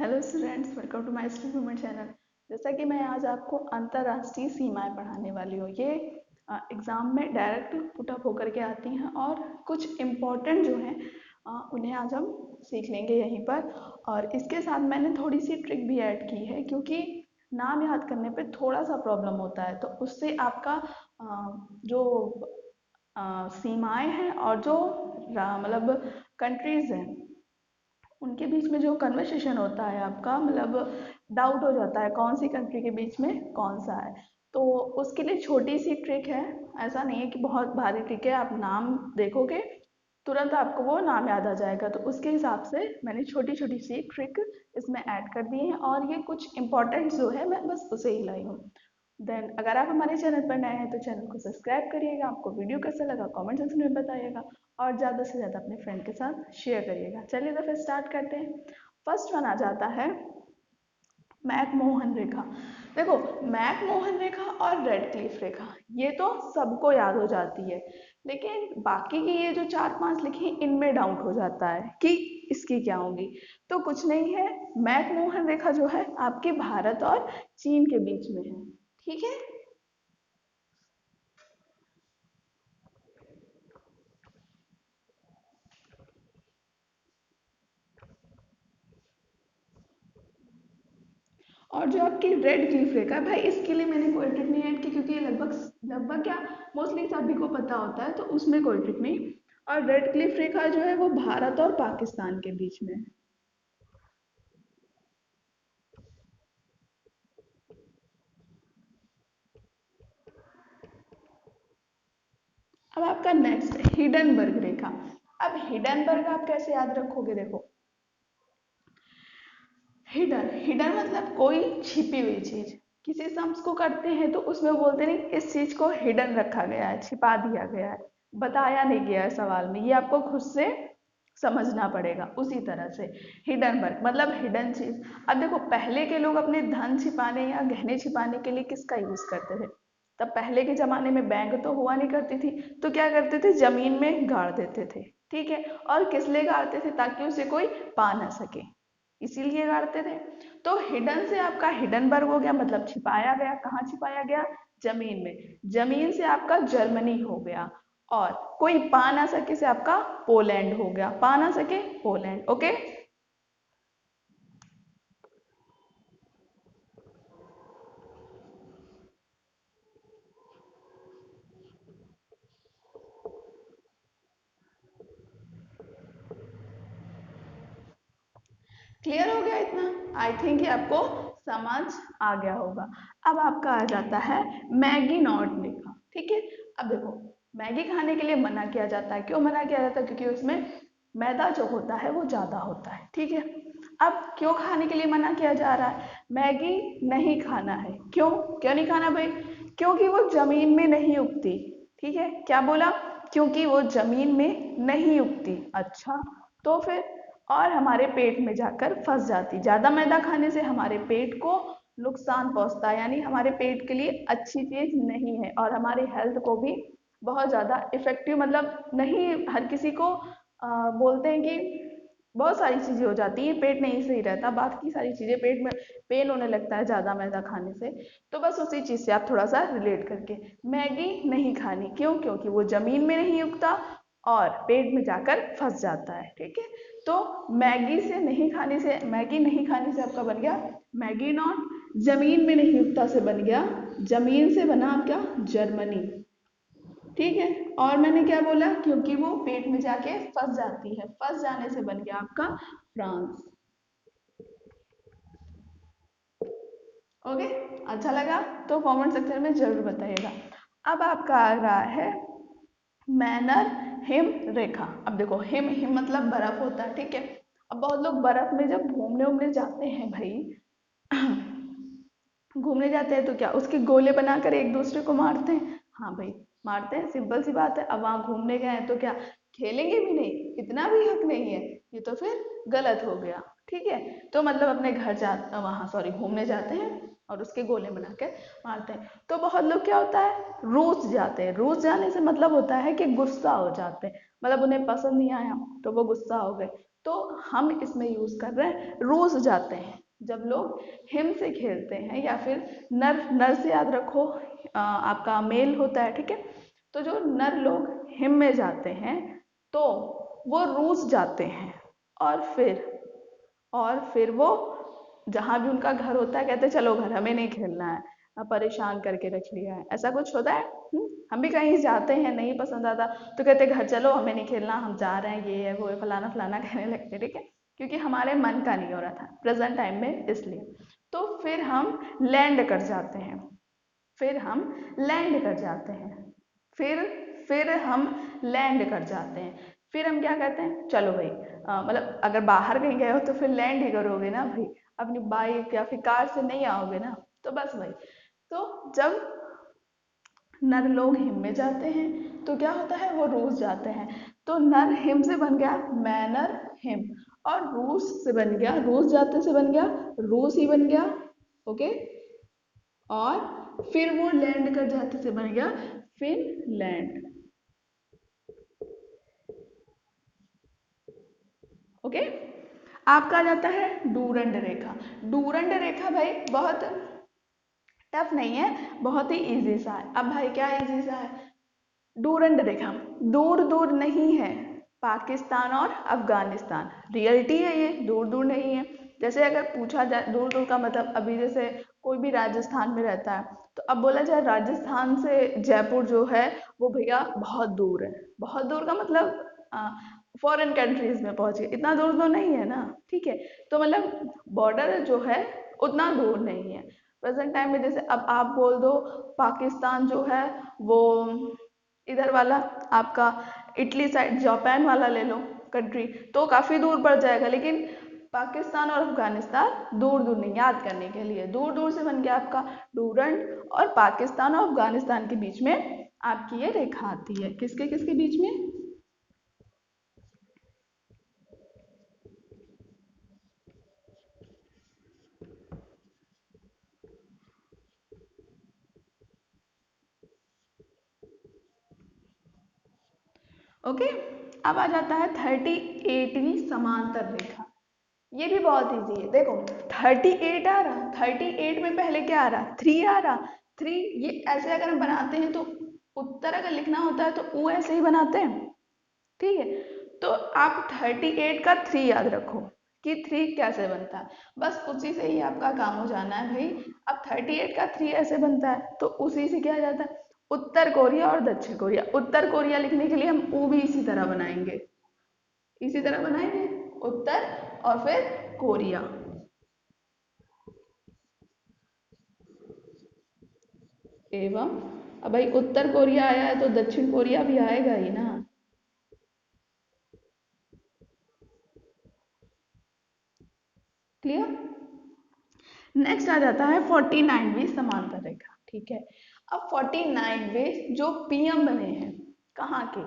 Hello students, welcome to my study movement channel. जैसा कि मैं आज आपको अंतर्राष्ट्रीय सीमाएं पढ़ाने वाली हूँ। ये एग्ज़ाम में डायरेक्ट पुटअप होकर के आती हैं और कुछ इम्पोर्टेंट जो हैं उन्हें आज हम सीख लेंगे यहीं पर। और इसके साथ मैंने थोड़ी सी ट्रिक भी ऐड की है, क्योंकि नाम याद करने पे थोड़ा सा प्रॉब्लम होता है, तो उससे आपका जो सीमाएं हैं और जो मतलब कंट्रीज़ हैं उनके बीच में जो कन्वर्सेशन होता है आपका, मतलब डाउट हो जाता है कौन सी कंट्री के बीच में कौन सा है। तो उसके लिए छोटी सी ट्रिक है, ऐसा नहीं है कि बहुत भारी ट्रिक है। आप नाम देखोगे तुरंत आपको वो नाम याद आ जाएगा, तो उसके हिसाब से मैंने छोटी छोटी सी ट्रिक इसमें ऐड कर दी है और ये कुछ इंपॉर्टेंट जो है मैं बस उसे ही लाई हूँ। देन अगर आप हमारे चैनल पर नए हैं तो चैनल को सब्सक्राइब करिएगा। आपको वीडियो कैसा लगा कमेंट सेक्शन में बताइएगा और ज़्यादा से ज़्यादा अपने फ्रेंड के साथ शेयर करिएगा। चलिए तो फिर स्टार्ट करते हैं। फर्स्ट वन आ जाता है मैकमोहन रेखा। देखो, मैकमोहन रेखा और रेड क्लिफ रेखा ये तो सबको याद हो जाती है, लेकिन बाकी की ये जो चार पांच लिखी हैं, इनमें डाउट हो जाता है कि इसकी क्या होगी। तो कुछ नहीं है, मैकमोहन रेखा जो है आपके भारत और चीन के बीच में है। ठीक है। और जो आपकी रेड क्लिफ रेखा है भाई, इसके लिए मैंने कोई ट्रिक नहीं ऐड की, क्योंकि ये लगभग लगभग क्या मोस्टली सभी को पता होता है, तो उसमें कोई ट्रिक नहीं। और रेड क्लिफ रेखा जो है वो भारत और पाकिस्तान के बीच में है। अब आपका नेक्स्ट है हिडनबर्ग रेखा। अब हिडनबर्ग आप कैसे याद रखोगे? देखो, हिडन हिडन मतलब कोई छिपी हुई चीज। किसी सम्स को करते हैं तो उसमें बोलते नहीं, इस चीज को हिडन रखा गया है, छिपा दिया गया है, बताया नहीं गया है सवाल में। ये आपको खुद से समझना पड़ेगा। उसी तरह से हिडनबर्ग मतलब हिडन चीज। अब देखो, पहले के लोग अपने धन छिपाने या गहने छिपाने के लिए किसका यूज करते थे? तब पहले के जमाने में बैंक तो हुआ नहीं करती थी, तो क्या करते थे? जमीन में गाड़ देते थे। ठीक है। और किस लिए गाड़ते थे? ताकि उसे कोई पा ना सके, इसीलिए गाड़ते थे। तो हिडन से आपका हिडनबर्ग हो गया, मतलब छिपाया गया। कहाँ छिपाया गया? जमीन में। जमीन से आपका जर्मनी हो गया। और कोई पा ना सके से आपका पोलैंड हो गया। पा ना सके, पोलैंड। ओके। क्लियर हो गया इतना? आई थिंक ये आपको समझ आ गया होगा। अब आपका आ जाता है मैगी नॉट रेखा। ठीक है। अब देखो, मैगी खाने के लिए मना किया जाता है। क्यों मना किया जाता है? क्योंकि उसमें मैदा जो होता है वो ज़्यादा होता है। ठीक है। अब क्यों खाने के लिए मना किया जा रहा है? मैगी नहीं खाना है। क्यों? क्यों नहीं खाना भाई? क्योंकि वो जमीन में नहीं उगती। ठीक है। क्या बोला? क्योंकि वो जमीन में नहीं उगती। अच्छा, तो फिर और हमारे पेट में जाकर फंस जाती। ज़्यादा मैदा खाने से हमारे पेट को नुकसान पहुंचता है, यानी हमारे पेट के लिए अच्छी चीज़ नहीं है और हमारे हेल्थ को भी बहुत ज़्यादा इफेक्टिव, मतलब नहीं हर किसी को बोलते हैं कि बहुत सारी चीज़ें हो जाती हैं, पेट नहीं सही रहता, बाकी सारी चीज़ें पेट में पेन होने लगता है ज़्यादा मैदा खाने से। तो बस उसी चीज़ से आप थोड़ा सा रिलेट करके मैगी नहीं खानी। क्यों? क्योंकि वो ज़मीन में नहीं उगता और पेट में जाकर फंस जाता है। ठीक है। तो मैगी नहीं खाने से आपका बन गया मैगी नॉट। जमीन में नहीं उगता से बन गया, जमीन से बना आपका जर्मनी। ठीक है। और मैंने क्या बोला? क्योंकि वो पेट में जाके फंस जाती है, फंस जाने से बन गया आपका फ्रांस। ओके। अच्छा लगा तो कमेंट सेक्शन में जरूर बताइएगा। अब आपका आ रहा है मैनर हिम रेखा। अब देखो, हिम हिम मतलब बर्फ होता है। ठीक है। अब बहुत लोग बर्फ में जब घूमने उमने जाते हैं भाई, घूमने जाते हैं तो क्या उसके गोले बनाकर एक दूसरे को मारते हैं? हाँ भाई, मारते हैं, सिंपल सी बात है। अब वहां घूमने गए हैं तो क्या खेलेंगे भी नहीं? इतना भी हक नहीं है, ये तो फिर गलत हो गया। ठीक है। तो मतलब अपने घर जा वहां सॉरी घूमने जाते हैं और उसके गोले बना के मारते हैं। तो बहुत लोग क्या होता है, रूस जाते हैं। रूस जाने से मतलब होता है कि गुस्सा हो जाते हैं, मतलब उन्हें पसंद नहीं आया तो वो गुस्सा हो गए। तो हम इसमें यूज कर रहे हैं रोज जाते हैं। जब लोग हिम से खेलते हैं या फिर नर, नर से याद रखो आपका मेल होता है, ठीक है। तो जो नर लोग हिम में जाते हैं तो वो रूस जाते हैं, और फिर वो जहां भी उनका घर होता है कहते हैं चलो घर, हमें नहीं खेलना है, अब परेशान करके रख लिया है, ऐसा कुछ होता है। हम भी कहीं जाते हैं नहीं पसंद आता तो कहते हैं घर चलो, हमें नहीं खेलना, हम जा रहे हैं, ये है वो है, फलाना फलाना कहने लगते हैं, ठीक है। क्योंकि हमारे मन का नहीं हो रहा था प्रेजेंट टाइम में, इसलिए। तो फिर हम लैंड कर जाते हैं, फिर हम लैंड कर जाते हैं, फिर फिर हम लैंड कर जाते हैं। फिर हम क्या कहते हैं, चलो भाई, मतलब अगर बाहर कहीं गए हो तो फिर लैंड ही करोगे ना भाई, अपनी बाइक या फिर कार से नहीं आओगे ना। तो बस भाई, तो जब नर लोग हिम में जाते हैं तो क्या होता है, वो रूस जाते हैं। तो नर हिम से बन गया मैनर हिम, और रूस से बन गया, रूस जाते से बन गया रूस ही बन गया, ओके। और फिर वो लैंड कर जाते से बन गया फिनलैंड, ओके। आपका आ जाता है डूरंड रेखा। डूरंड रेखा भाई बहुत टफ नहीं है, बहुत ही इजी सा है। अब भाई क्या इजी सा है, डूरंड रेखा दूर दूर नहीं है, पाकिस्तान और अफगानिस्तान रियलिटी है, ये दूर दूर नहीं है। जैसे अगर पूछा जाए दूर दूर का मतलब, अभी जैसे कोई भी राजस्थान में रहता है तो अब बोला जाए राजस्थान से जयपुर जो है वो भैया बहुत दूर है। बहुत दूर का मतलब फॉरेन कंट्रीज में पहुंच गए, इतना दूर तो नहीं है ना, ठीक है। तो मतलब बॉर्डर जो है उतना दूर नहीं है। प्रेजेंट टाइम में जैसे अब आप बोल दो पाकिस्तान जो है वो इधर वाला आपका इटली साइड, जापान वाला ले लो कंट्री, तो काफ़ी दूर पड़ जाएगा। लेकिन पाकिस्तान और अफगानिस्तान दूर दूर नहीं, याद करने के लिए दूर दूर से बन गया आपका डूरंड, और पाकिस्तान और अफगानिस्तान के बीच में आपकी ये रेखा आती है, किसके किसके बीच में। ओके। अब आ जाता है 38वीं समांतर रेखा। ये भी बहुत इजी है, देखो 38 आ रहा, 38 में पहले क्या आ रहा, 3 आ रहा। 3 ये ऐसे अगर हम बनाते हैं तो उत्तर अगर लिखना होता है तो वो ऐसे ही बनाते हैं, ठीक है। तो आप 38 का 3 याद रखो कि 3 कैसे बनता है, बस उसी से ही आपका काम हो जाना है भाई। अब 38 का 3 ऐसे बनता है तो उसी से क्या जाता है, उत्तर कोरिया और दक्षिण कोरिया। उत्तर कोरिया लिखने के लिए हम वो भी इसी तरह बनाएंगे, इसी तरह बनाएंगे उत्तर और फिर कोरिया। एवं अब भाई उत्तर कोरिया आया है तो दक्षिण कोरिया भी आएगा ही ना, क्लियर। नेक्स्ट आ जाता है 49वीं समांतर रेखा, ठीक है। अब 49वे जो पीएम बने हैं, कहाँ के,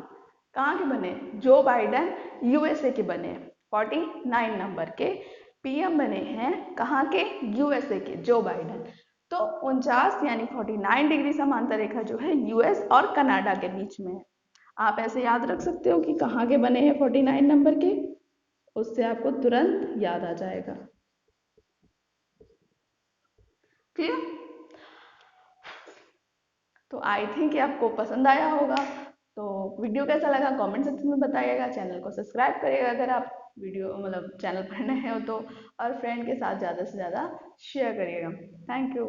कहाँ के बने, जो बाइडेन यूएसए के बने हैं। 49 नंबर के पीएम बने हैं कहाँ के, यूएसए के, जो बाइडेन। तो 49 यानी 49 डिग्री समांतर रेखा जो है यूएस और कनाडा के बीच में है। आप ऐसे याद रख सकते हो कि कहाँ के बने हैं 49 नंबर के, उससे आपको तुरंत याद आ जाएगा, क्लियर। तो आई थिंक ये आपको पसंद आया होगा। तो वीडियो कैसा लगा कमेंट सेक्शन में बताइएगा, चैनल को सब्सक्राइब करिएगा अगर आप वीडियो मतलब चैनल पर नए हो तो, और फ्रेंड के साथ ज़्यादा से ज़्यादा शेयर करिएगा। Thank you.